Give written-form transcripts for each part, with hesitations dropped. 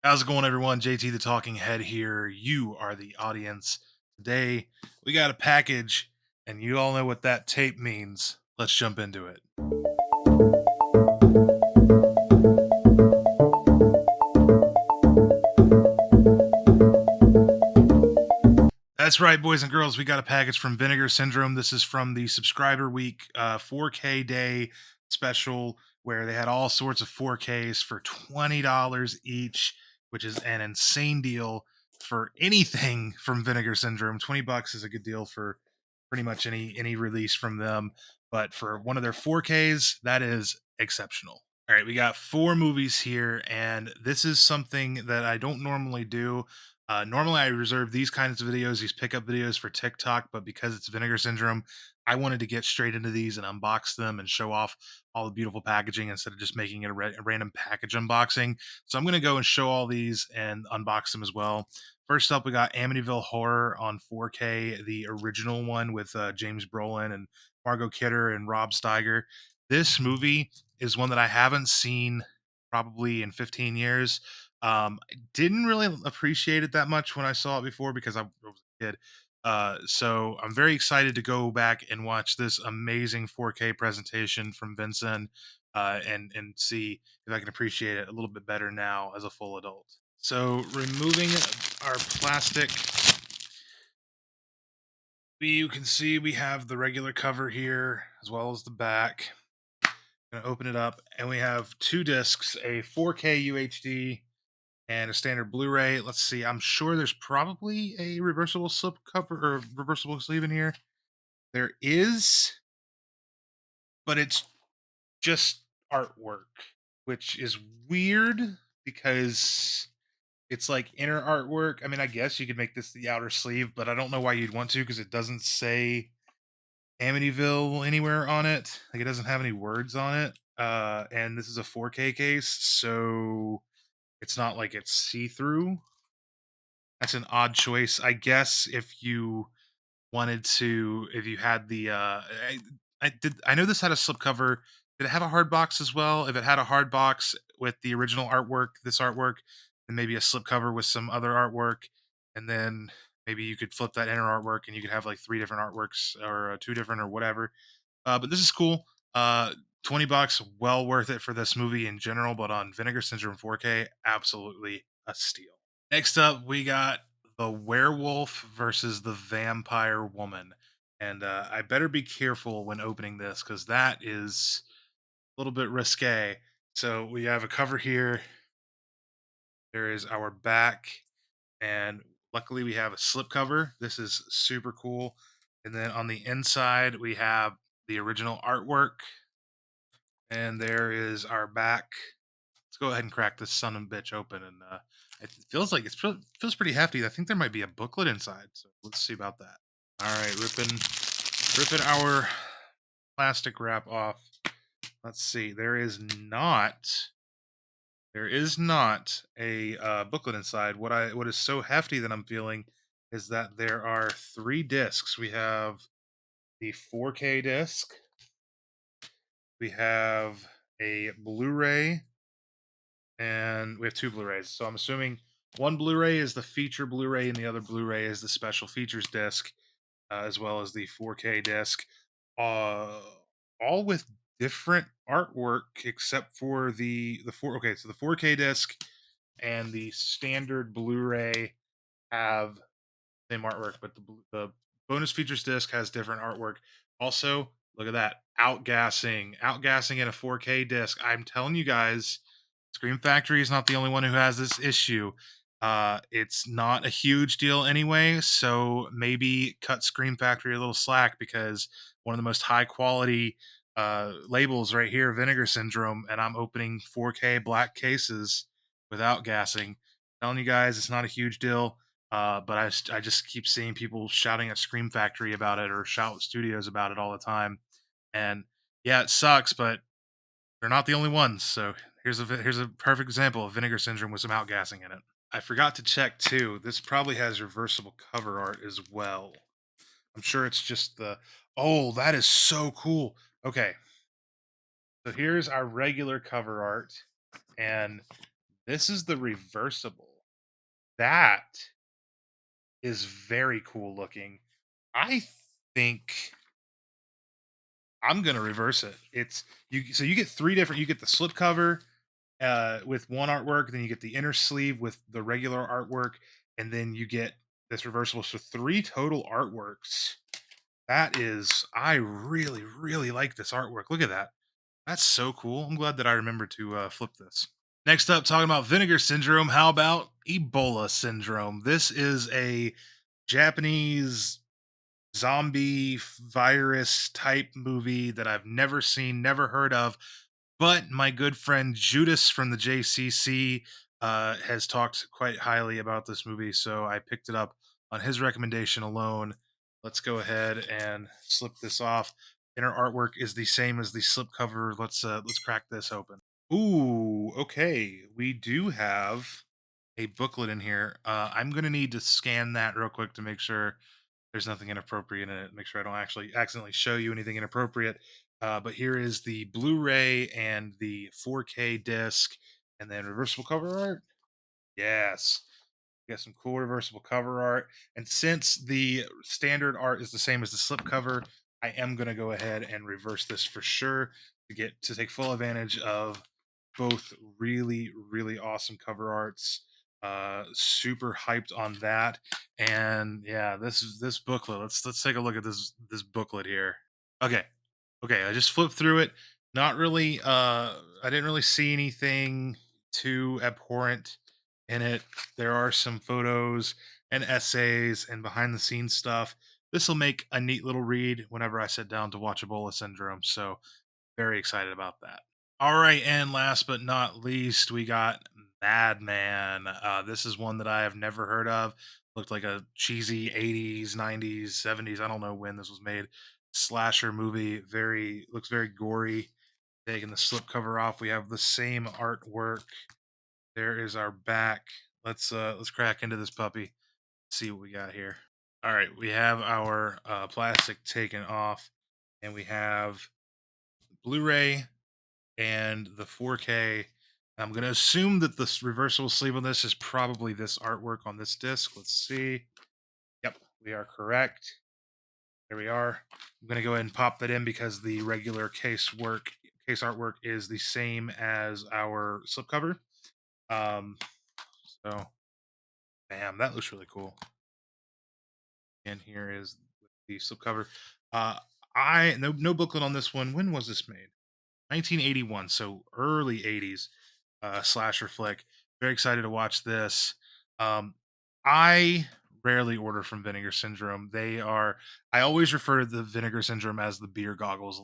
How's it going, everyone? JT the Talking Head here. You are the audience. Today, we got a package, and you all know what that tape means. Let's jump into it. That's right, boys and girls. We got a package from Vinegar Syndrome. This is from the Subscriber Week 4K Day special, where they had all sorts of 4Ks for $20 each, which is an insane deal for anything from Vinegar Syndrome. $20 is a good deal for pretty much any release from them, but for one of their 4Ks, that is exceptional. All right, we got four movies here, and this is something that I don't normally do. Normally, I reserve these kinds of videos, these pickup videos for TikTok, but because it's Vinegar Syndrome, I wanted to get straight into these and unbox them and show off all the beautiful packaging instead of just making it a random package unboxing. So I'm going to go and show all these and unbox them as well. First up, we got Amityville Horror on 4K, the original one with James Brolin and Margot Kidder and Rob Steiger. This movie is one that I haven't seen probably in 15 years. I didn't really appreciate it that much when I saw it before because I was a kid. So I'm very excited to go back and watch this amazing 4K presentation from Vincent and see if I can appreciate it a little bit better now as a full adult. So removing our plastic, you can see we have the regular cover here as well as the back. Gonna open it up, and we have two discs: a 4K UHD and a standard Blu-ray. Let's see. I'm sure there's probably a reversible slip cover or reversible sleeve in here. There is, but it's just artwork, which is weird because it's like inner artwork. I mean, I guess you could make this the outer sleeve, but I don't know why you'd want to because it doesn't say Amityville anywhere on it. Like it doesn't have any words on it. And this is a 4K case, so it's not like it's see-through. That's an odd choice. I guess if you wanted to, if you had the I know this had a slipcover. Did it have a hard box as well? If it had a hard box with the original artwork, this artwork, and maybe a slipcover with some other artwork, and then maybe you could flip that inner artwork and you could have like three different artworks or two different or whatever. But this is cool. $20, well worth it for this movie in general, but on Vinegar Syndrome 4K, absolutely a steal. Next up, we got the werewolf versus the vampire woman. And I better be careful when opening this because that is a little bit risque. So we have a cover here. There is our back, and luckily we have a slip cover. This is super cool. And then on the inside, we have the original artwork. And there is our back. Let's go ahead and crack this son of a bitch open. And it feels like feels pretty hefty. I think there might be a booklet inside. So let's see about that. All right, ripping our plastic wrap off. Let's see. There is not a booklet inside. What is so hefty that I'm feeling is that there are three discs. We have the 4K disc. We have a Blu-ray, and we have two Blu-rays. So I'm assuming one Blu-ray is the feature Blu-ray, and the other Blu-ray is the special features disc, as well as the 4K disc. Uh, all with different artwork, except for the four. Okay, so the 4K disc and the standard Blu-ray have same artwork, but the bonus features disc has different artwork. Also, look at that outgassing in a 4K disc. I'm telling you guys, Scream Factory is not the only one who has this issue. It's not a huge deal anyway, so maybe cut Scream Factory a little slack because one of the most high quality labels right here, Vinegar Syndrome, and I'm opening 4K black cases without gassing. Telling you guys, it's not a huge deal. But I just keep seeing people shouting at Scream Factory about it or shout at studios about it all the time. And yeah, it sucks, but they're not the only ones. So here's a perfect example of Vinegar Syndrome with some outgassing in it. I forgot to check too. This probably has reversible cover art as well. I'm sure it's just the. Oh, that is so cool. Okay, so here's our regular cover art, and This is the reversible. That is very cool looking. I think I'm gonna reverse it. It's you so you get three different you get the slipcover with one artwork, then you get the inner sleeve with the regular artwork, and then you get this reversible. So three total artworks. That is I really, really like this artwork. Look at that. That's so cool. I'm glad that I remembered to flip this. Next up, talking about vinegar syndrome. How about Ebola syndrome? This is a Japanese zombie virus type movie that I've never seen, never heard of. But my good friend Judas from the JCC has talked quite highly about this movie, so I picked it up on his recommendation alone. Let's go ahead and slip this off. Inner artwork is the same as the slipcover. Let's crack this open. Ooh, okay. We do have a booklet in here. I'm gonna need to scan that real quick to make sure there's nothing inappropriate in it. Make sure I don't actually accidentally show you anything inappropriate. But here is the Blu-ray and the 4K disc, and then reversible cover art. Yes, we got some cool reversible cover art. And since the standard art is the same as the slipcover, I am going to go ahead and reverse this for sure to take full advantage of both really, really awesome cover arts. Super hyped on that. And yeah, this booklet. Let's take a look at this booklet here. Okay. Okay, I just flipped through it. Not really I didn't really see anything too abhorrent in it. There are some photos and essays and behind the scenes stuff. This will make a neat little read whenever I sit down to watch Ebola Syndrome. So very excited about that. All right, and last but not least, we got Madman. This is one that I have never heard of. Looked like a cheesy 80s, 90s, 70s. I don't know when this was made. Slasher movie. Very looks very gory. Taking the slipcover off, we have the same artwork. There is our back. Let's crack into this puppy. See what we got here. All right, we have our plastic taken off, and we have Blu-ray and the 4K. I'm going to assume that this reversible sleeve on this is probably this artwork on this disc. Let's see. Yep, we are correct. There we are. I'm going to go ahead and pop that in because the regular case artwork is the same as our slipcover. So, bam, that looks really cool. And here is the slipcover. Uh, I no booklet on this one. When was this made? 1981, so early 80s slasher flick. Very excited to watch this. Um, I rarely order from Vinegar Syndrome. I always refer to the Vinegar Syndrome as the beer goggles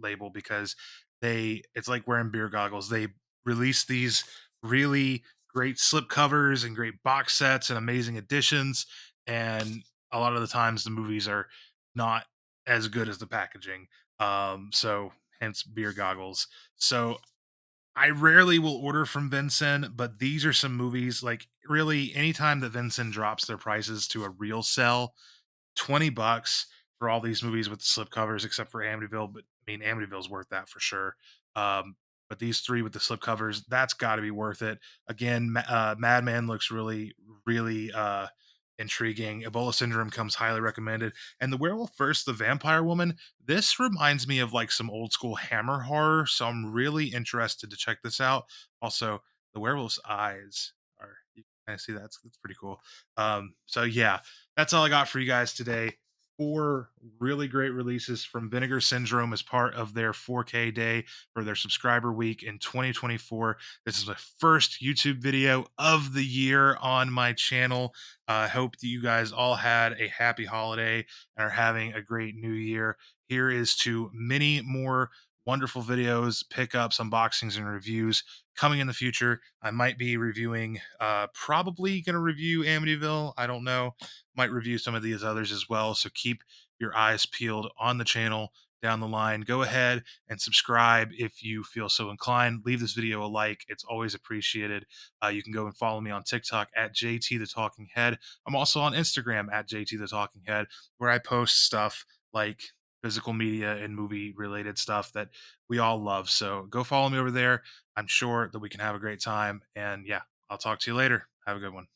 label because it's like wearing beer goggles. They release these really great slip covers and great box sets and amazing editions. And a lot of the times the movies are not as good as the packaging. So hence beer goggles. So I rarely will order from Vincent, but these are some movies like really anytime that Vincent drops their prices to a real sell, $20 for all these movies with the slipcovers, except for Amityville. But I mean, Amityville's worth that for sure. But these three with the slipcovers, that's got to be worth it. Again, Madman looks really, really intriguing. Ebola Syndrome comes highly recommended. And the Werewolf versus the Vampire Woman, this reminds me of like some old school Hammer horror. So I'm really interested to check this out. Also, the werewolf's eyes are, you can kind of see that's pretty cool. So yeah, that's all I got for you guys today. Four really great releases from Vinegar Syndrome as part of their 4K day for their subscriber week in 2024. This is my first YouTube video of the year on my channel. I hope that you guys all had a happy holiday and are having a great new year. Here is to many more wonderful videos, pickups, unboxings, and reviews coming in the future. I might be reviewing, probably going to review Amityville. I don't know. Might review some of these others as well. So keep your eyes peeled on the channel down the line. Go ahead and subscribe if you feel so inclined. Leave this video a like. It's always appreciated. You can go and follow me on TikTok at JT the Talking Head. I'm also on Instagram at JT the Talking Head, where I post stuff like physical media and movie related stuff that we all love. So go follow me over there. I'm sure that we can have a great time. And yeah, I'll talk to you later. Have a good one.